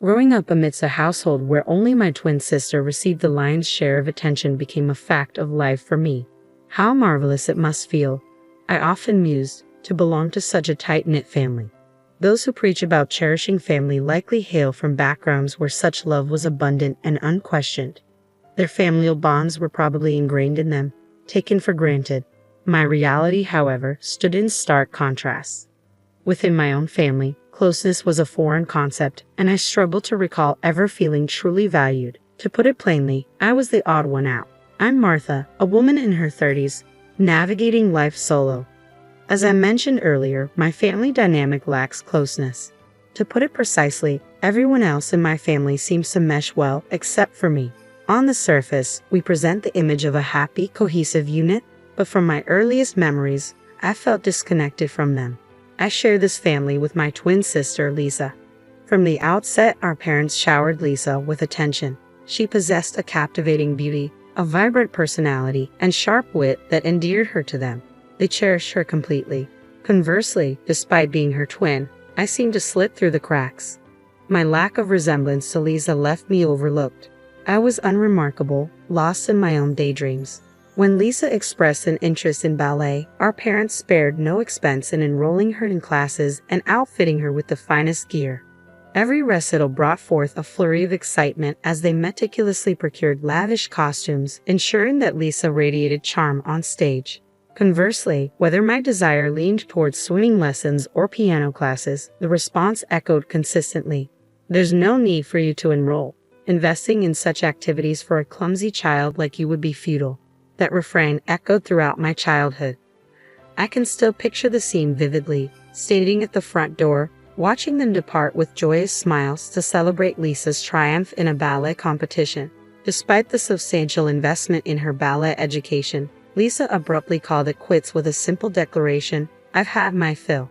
Growing up amidst a household where only my twin sister received the lion's share of attention became a fact of life for me. How marvelous it must feel, I often mused, to belong to such a tight-knit family. Those who preach about cherishing family likely hail from backgrounds where such love was abundant and unquestioned. Their familial bonds were probably ingrained in them, taken for granted. My reality, however, stood in stark contrast. Within my own family, closeness was a foreign concept, and I struggled to recall ever feeling truly valued. To put it plainly, I was the odd one out. I'm Martha, a woman in her 30s, navigating life solo. As I mentioned earlier, my family dynamic lacks closeness. To put it precisely, everyone else in my family seems to mesh well except for me. On the surface, we present the image of a happy, cohesive unit, but from my earliest memories, I felt disconnected from them. I share this family with my twin sister, Lisa. From the outset, our parents showered Lisa with attention. She possessed a captivating beauty, a vibrant personality, and sharp wit that endeared her to them. They cherished her completely. Conversely, despite being her twin, I seemed to slip through the cracks. My lack of resemblance to Lisa left me overlooked. I was unremarkable, lost in my own daydreams. When Lisa expressed an interest in ballet, our parents spared no expense in enrolling her in classes and outfitting her with the finest gear. Every recital brought forth a flurry of excitement as they meticulously procured lavish costumes, ensuring that Lisa radiated charm on stage. Conversely, whether my desire leaned towards swimming lessons or piano classes, the response echoed consistently. "There's no need for you to enroll. Investing in such activities for a clumsy child like you would be futile." That refrain echoed throughout my childhood. I can still picture the scene vividly, standing at the front door, watching them depart with joyous smiles to celebrate Lisa's triumph in a ballet competition. Despite the substantial investment in her ballet education, Lisa abruptly called it quits with a simple declaration, "I've had my fill."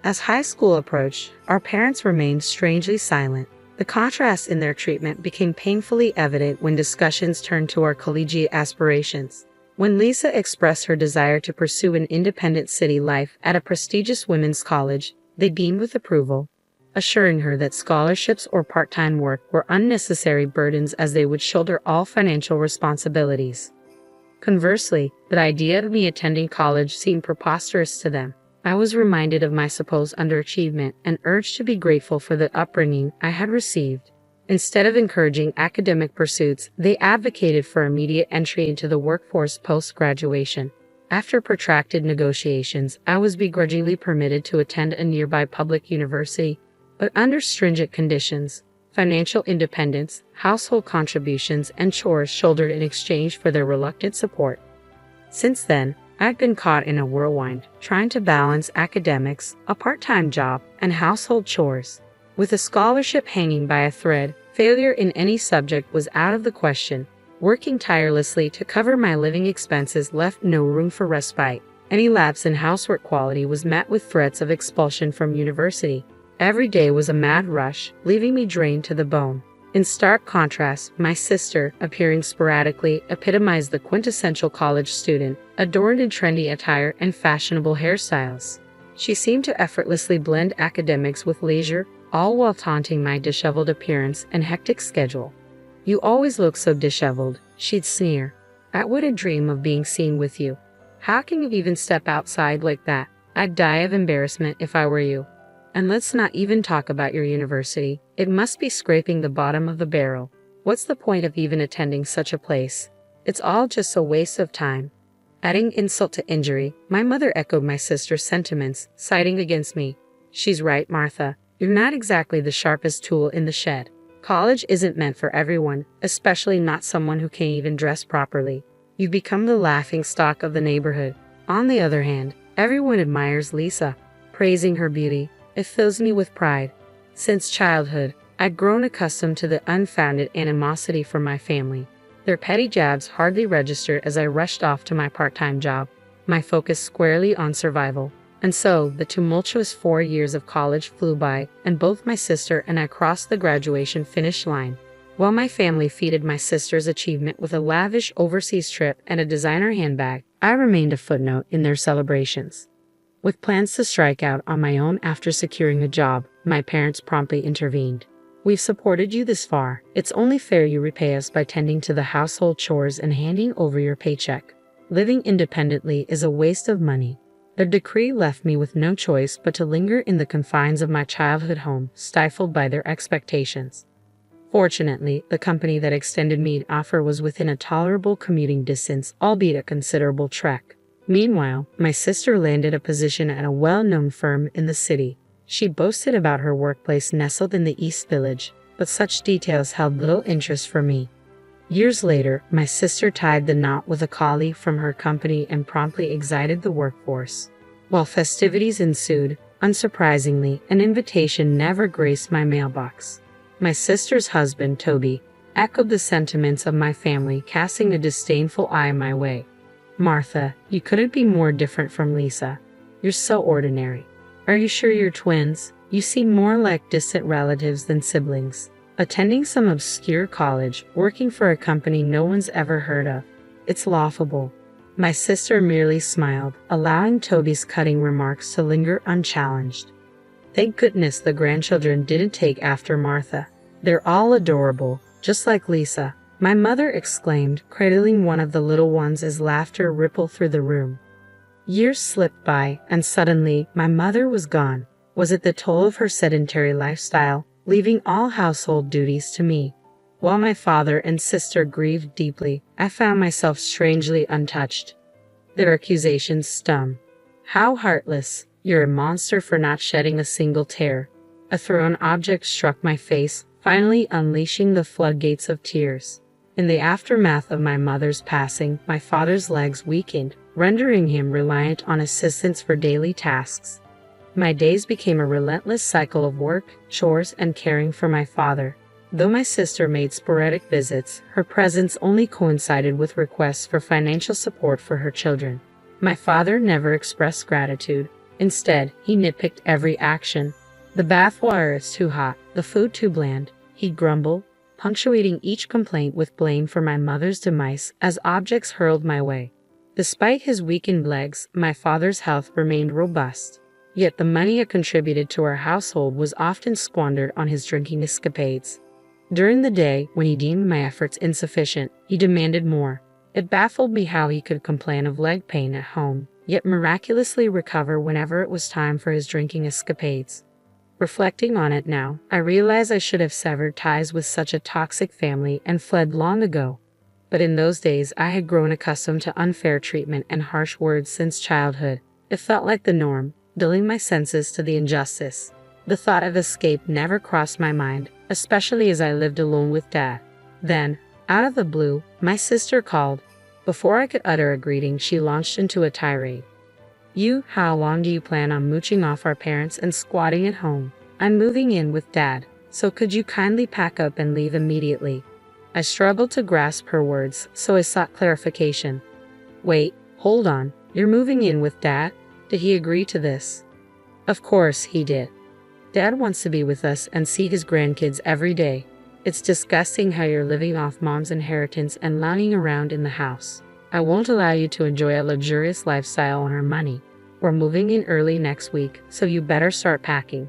As high school approached, our parents remained strangely silent. The contrast in their treatment became painfully evident when discussions turned to our collegiate aspirations. When Lisa expressed her desire to pursue an independent city life at a prestigious women's college, they beamed with approval, assuring her that scholarships or part-time work were unnecessary burdens as they would shoulder all financial responsibilities. Conversely, the idea of me attending college seemed preposterous to them. I was reminded of my supposed underachievement and urged to be grateful for the upbringing I had received. Instead of encouraging academic pursuits, they advocated for immediate entry into the workforce post-graduation. After protracted negotiations, I was begrudgingly permitted to attend a nearby public university, but under stringent conditions: financial independence, household contributions, and chores shouldered in exchange for their reluctant support. Since then, I've been caught in a whirlwind, trying to balance academics, a part-time job, and household chores. With a scholarship hanging by a thread, failure in any subject was out of the question. Working tirelessly to cover my living expenses left no room for respite. Any lapse in housework quality was met with threats of expulsion from university. Every day was a mad rush, leaving me drained to the bone. In stark contrast, my sister, appearing sporadically, epitomized the quintessential college student, adorned in trendy attire and fashionable hairstyles. She seemed to effortlessly blend academics with leisure, all while taunting my disheveled appearance and hectic schedule. "You always look so disheveled," she'd sneer. "I wouldn't dream of being seen with you. How can you even step outside like that? I'd die of embarrassment if I were you. And let's not even talk about your university. It must be scraping the bottom of the barrel. What's the point of even attending such a place? It's all just a waste of time." Adding insult to injury, my mother echoed my sister's sentiments, siding against me. "She's right, Martha. You're not exactly the sharpest tool in the shed. College isn't meant for everyone, especially not someone who can't even dress properly. You've become the laughing stock of the neighborhood." On the other hand, everyone admires Lisa, praising her beauty. It fills me with pride. Since childhood, I'd grown accustomed to the unfounded animosity from my family. Their petty jabs hardly registered as I rushed off to my part-time job, my focus squarely on survival. And so, the tumultuous 4 years of college flew by, and both my sister and I crossed the graduation finish line. While my family feted my sister's achievement with a lavish overseas trip and a designer handbag, I remained a footnote in their celebrations. With plans to strike out on my own after securing a job, my parents promptly intervened. We've supported you this far. It's only fair you repay us by tending to the household chores and handing over your paycheck. Living independently is a waste of money. The decree left me with no choice but to linger in the confines of my childhood home, stifled by their expectations. Fortunately, the company that extended me an offer was within a tolerable commuting distance, albeit a considerable trek. Meanwhile, my sister landed a position at a well-known firm in the city. She boasted about her workplace nestled in the East Village, but such details held little interest for me. Years later, my sister tied the knot with a colleague from her company and promptly exited the workforce. While festivities ensued, unsurprisingly, an invitation never graced my mailbox. My sister's husband, Toby, echoed the sentiments of my family, casting a disdainful eye my way. "Martha, you couldn't be more different from Lisa. You're so ordinary. Are you sure you're twins? You seem more like distant relatives than siblings. Attending some obscure college, working for a company no one's ever heard of. It's laughable." My sister merely smiled, allowing Toby's cutting remarks to linger unchallenged. Thank goodness the grandchildren didn't take after Martha. "They're all adorable, just like Lisa," my mother exclaimed, cradling one of the little ones as laughter rippled through the room. Years slipped by, and suddenly, my mother was gone. Was it the toll of her sedentary lifestyle, leaving all household duties to me? While my father and sister grieved deeply, I found myself strangely untouched. Their accusations stung. "How heartless! You're a monster for not shedding a single tear." A thrown object struck my face, finally unleashing the floodgates of tears. In the aftermath of my mother's passing, my father's legs weakened, rendering him reliant on assistance for daily tasks. My days became a relentless cycle of work, chores, and caring for my father. Though my sister made sporadic visits, her presence only coincided with requests for financial support for her children. My father never expressed gratitude. Instead, he nitpicked every action. "The bath water is too hot, the food too bland," he'd grumble, punctuating each complaint with blame for my mother's demise as objects hurled my way. Despite his weakened legs, my father's health remained robust. Yet the money I contributed to our household was often squandered on his drinking escapades. During the day, when he deemed my efforts insufficient, he demanded more. It baffled me how he could complain of leg pain at home, yet miraculously recover whenever it was time for his drinking escapades. Reflecting on it now, I realize I should have severed ties with such a toxic family and fled long ago. But in those days, I had grown accustomed to unfair treatment and harsh words since childhood. It felt like the norm, dulling my senses to the injustice. The thought of escape never crossed my mind, especially as I lived alone with Dad. Then, out of the blue, my sister called. Before I could utter a greeting, she launched into a tirade. How long do you plan on mooching off our parents and squatting at home? I'm moving in with Dad, so could you kindly pack up and leave immediately?" I struggled to grasp her words, so I sought clarification. "Wait, hold on, you're moving in with Dad? Did he agree to this?" "Of course he did. Dad wants to be with us and see his grandkids every day. It's disgusting how you're living off Mom's inheritance and lounging around in the house. I won't allow you to enjoy a luxurious lifestyle on our money. We're moving in early next week, so you better start packing."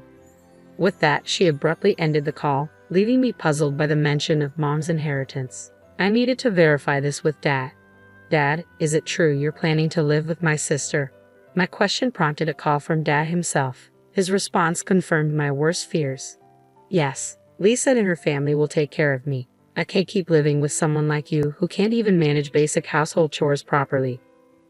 With that, she abruptly ended the call, leaving me puzzled by the mention of Mom's inheritance. I needed to verify this with Dad. "Dad, is it true you're planning to live with my sister?" My question prompted a call from Dad himself. His response confirmed my worst fears. "Yes, Lisa and her family will take care of me. I can't keep living with someone like you who can't even manage basic household chores properly.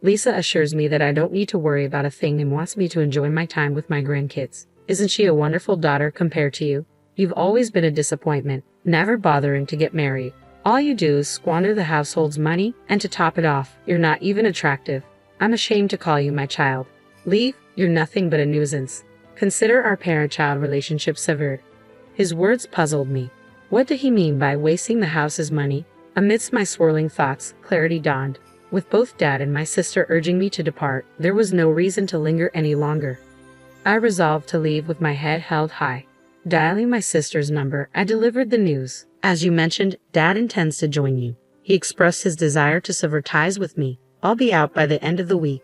Lisa assures me that I don't need to worry about a thing and wants me to enjoy my time with my grandkids. Isn't she a wonderful daughter compared to you? You've always been a disappointment, never bothering to get married. All you do is squander the household's money, and to top it off, you're not even attractive. I'm ashamed to call you my child. Leave, you're nothing but a nuisance. Consider our parent-child relationship severed." His words puzzled me. What did he mean by wasting the house's money? Amidst my swirling thoughts, clarity dawned. With both Dad and my sister urging me to depart, there was no reason to linger any longer. I resolved to leave with my head held high. Dialing my sister's number, I delivered the news. "As you mentioned, Dad intends to join you. He expressed his desire to sever ties with me. I'll be out by the end of the week."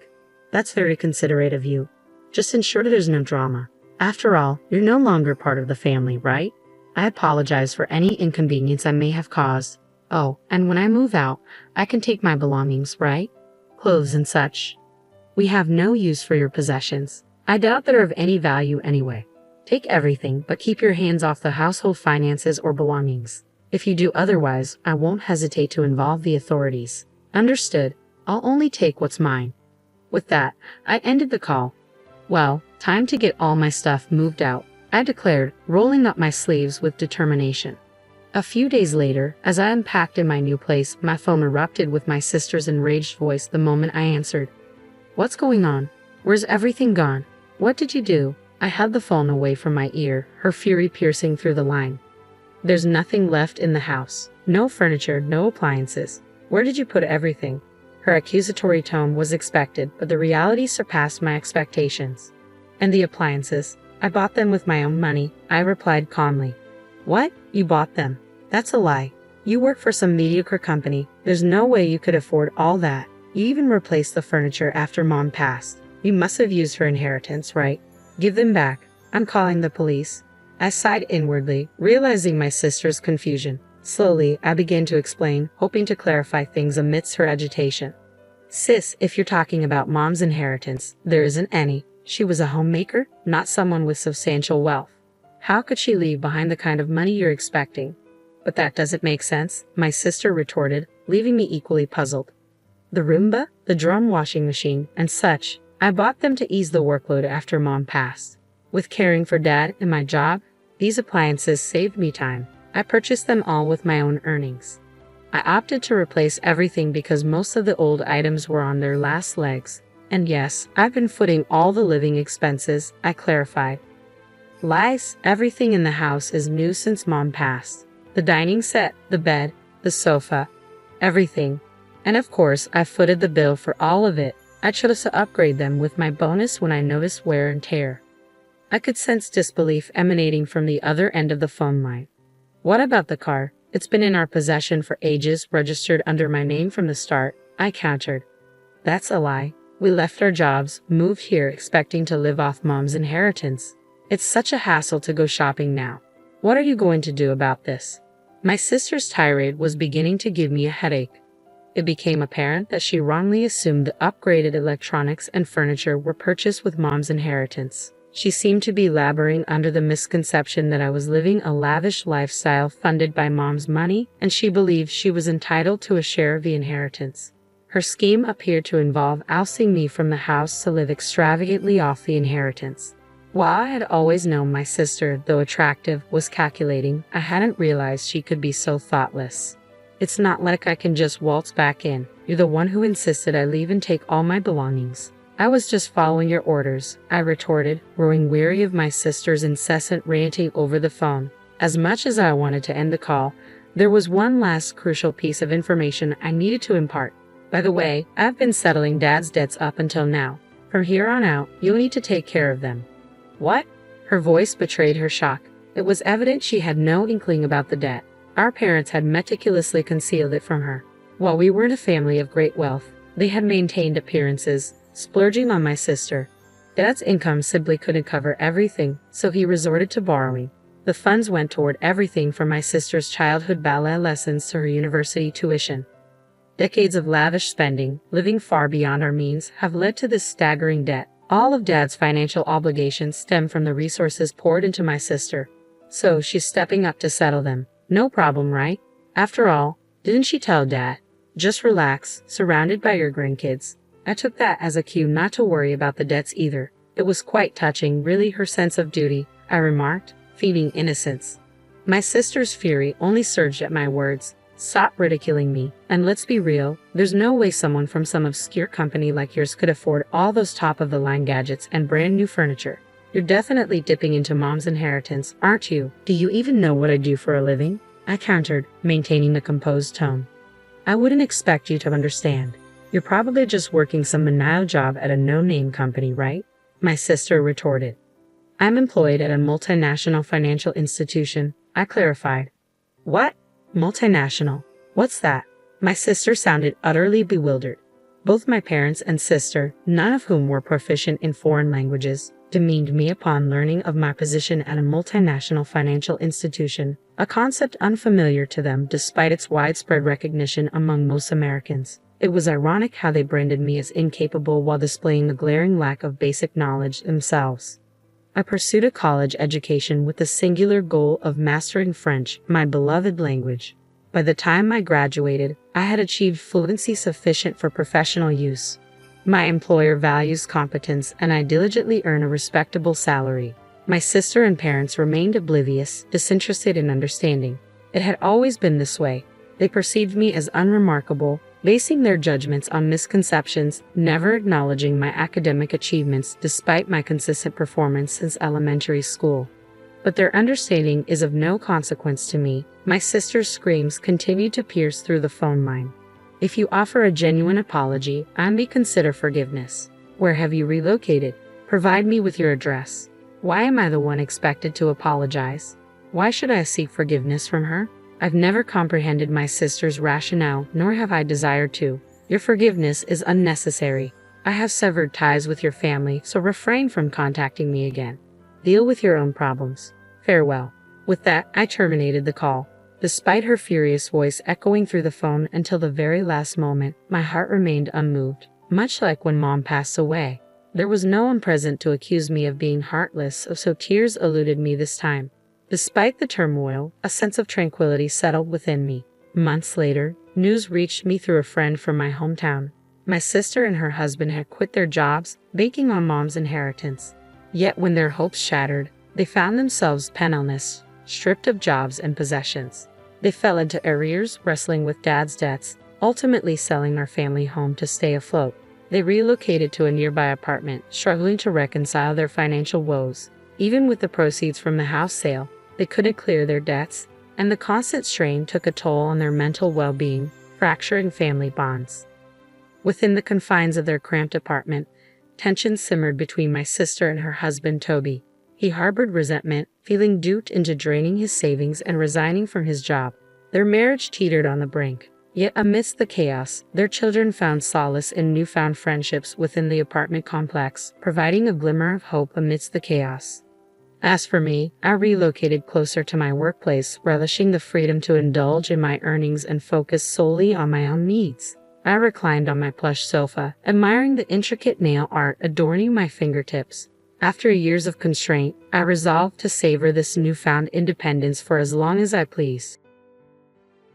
"That's very considerate of you. Just ensure there's no drama. After all, you're no longer part of the family, right?" I apologize for any inconvenience I may have caused. Oh, and when I move out, I can take my belongings, right? Clothes and such. We have no use for your possessions. I doubt they're of any value anyway. Take everything, but keep your hands off the household finances or belongings. If you do otherwise, I won't hesitate to involve the authorities. Understood. I'll only take what's mine. With that, I ended the call. Well, time to get all my stuff moved out, I declared, rolling up my sleeves with determination. A few days later, as I unpacked in my new place, my phone erupted with my sister's enraged voice the moment I answered. What's going on? Where's everything gone? What did you do? I held the phone away from my ear, her fury piercing through the line. There's nothing left in the house. No furniture, no appliances. Where did you put everything? Her accusatory tone was expected, but the reality surpassed my expectations. And the appliances? I bought them with my own money, I replied calmly. What? You bought them? That's a lie. You work for some mediocre company. There's no way you could afford all that. You even replaced the furniture after Mom passed. You must have used her inheritance, right? Give them back. I'm calling the police. I sighed inwardly, realizing my sister's confusion. Slowly, I began to explain, hoping to clarify things amidst her agitation. Sis, if you're talking about Mom's inheritance, there isn't any. She was a homemaker, not someone with substantial wealth. How could she leave behind the kind of money you're expecting? But that doesn't make sense, my sister retorted, leaving me equally puzzled. The Roomba, the drum washing machine, and such, I bought them to ease the workload after Mom passed. With caring for Dad and my job, these appliances saved me time. I purchased them all with my own earnings. I opted to replace everything because most of the old items were on their last legs. And yes, I've been footing all the living expenses, I clarified. Lies, everything in the house is new since Mom passed. The dining set, the bed, the sofa, everything. And of course, I footed the bill for all of it. I chose to upgrade them with my bonus when I noticed wear and tear. I could sense disbelief emanating from the other end of the phone line. What about the car? It's been in our possession for ages, registered under my name from the start, I countered. That's a lie. We left our jobs, moved here expecting to live off Mom's inheritance. It's such a hassle to go shopping now. What are you going to do about this? My sister's tirade was beginning to give me a headache. It became apparent that she wrongly assumed the upgraded electronics and furniture were purchased with Mom's inheritance. She seemed to be laboring under the misconception that I was living a lavish lifestyle funded by Mom's money, and she believed she was entitled to a share of the inheritance. Her scheme appeared to involve ousting me from the house to live extravagantly off the inheritance. While I had always known my sister, though attractive, was calculating, I hadn't realized she could be so thoughtless. It's not like I can just waltz back in. You're the one who insisted I leave and take all my belongings. I was just following your orders, I retorted, growing weary of my sister's incessant ranting over the phone. As much as I wanted to end the call, there was one last crucial piece of information I needed to impart. By the way, I've been settling Dad's debts up until now. From here on out, you'll need to take care of them. What? Her voice betrayed her shock. It was evident she had no inkling about the debt. Our parents had meticulously concealed it from her. While we weren't a family of great wealth, they had maintained appearances, splurging on my sister. Dad's income simply couldn't cover everything, so he resorted to borrowing. The funds went toward everything from my sister's childhood ballet lessons to her university tuition. Decades of lavish spending, living far beyond our means, have led to this staggering debt. All of Dad's financial obligations stem from the resources poured into my sister. So she's stepping up to settle them. No problem, right? After all, didn't she tell Dad? Just relax, surrounded by your grandkids. I took that as a cue not to worry about the debts either. It was quite touching, really, her sense of duty, I remarked, feigning innocence. My sister's fury only surged at my words. Stop ridiculing me, and let's be real, there's no way someone from some obscure company like yours could afford all those top-of-the-line gadgets and brand-new furniture. You're definitely dipping into Mom's inheritance, aren't you? Do you even know what I do for a living? I countered, maintaining a composed tone. I wouldn't expect you to understand. You're probably just working some menial job at a no-name company, right? My sister retorted. I'm employed at a multinational financial institution, I clarified. What? Multinational? What's that? My sister sounded utterly bewildered. Both my parents and sister, none of whom were proficient in foreign languages, demeaned me upon learning of my position at a multinational financial institution, a concept unfamiliar to them despite its widespread recognition among most Americans. It was ironic how they branded me as incapable while displaying the glaring lack of basic knowledge themselves. I pursued a college education with the singular goal of mastering French, my beloved language. By the time I graduated, I had achieved fluency sufficient for professional use. My employer values competence, and I diligently earn a respectable salary. My sister and parents remained oblivious, disinterested in understanding. It had always been this way. They perceived me as unremarkable, basing their judgments on misconceptions, never acknowledging my academic achievements despite my consistent performance since elementary school. But their understanding is of no consequence to me. My sister's screams continued to pierce through the phone line. If you offer a genuine apology, I may consider forgiveness. Where have you relocated? Provide me with your address. Why am I the one expected to apologize? Why should I seek forgiveness from her? I've never comprehended my sister's rationale, nor have I desired to. Your forgiveness is unnecessary. I have severed ties with your family, so refrain from contacting me again. Deal with your own problems. Farewell. With that, I terminated the call. Despite her furious voice echoing through the phone until the very last moment, my heart remained unmoved, much like when Mom passed away. There was no one present to accuse me of being heartless, so tears eluded me this time. Despite the turmoil, a sense of tranquility settled within me. Months later, news reached me through a friend from my hometown. My sister and her husband had quit their jobs, banking on Mom's inheritance. Yet when their hopes shattered, they found themselves penniless, stripped of jobs and possessions. They fell into arrears, wrestling with Dad's debts, ultimately selling our family home to stay afloat. They relocated to a nearby apartment, struggling to reconcile their financial woes. Even with the proceeds from the house sale, they couldn't clear their debts, and the constant strain took a toll on their mental well-being, fracturing family bonds. Within the confines of their cramped apartment, tension simmered between my sister and her husband, Toby. He harbored resentment, feeling duped into draining his savings and resigning from his job. Their marriage teetered on the brink. Yet amidst the chaos, their children found solace in newfound friendships within the apartment complex, providing a glimmer of hope amidst the chaos. As for me, I relocated closer to my workplace, relishing the freedom to indulge in my earnings and focus solely on my own needs. I reclined on my plush sofa, admiring the intricate nail art adorning my fingertips. After years of constraint, I resolved to savor this newfound independence for as long as I please.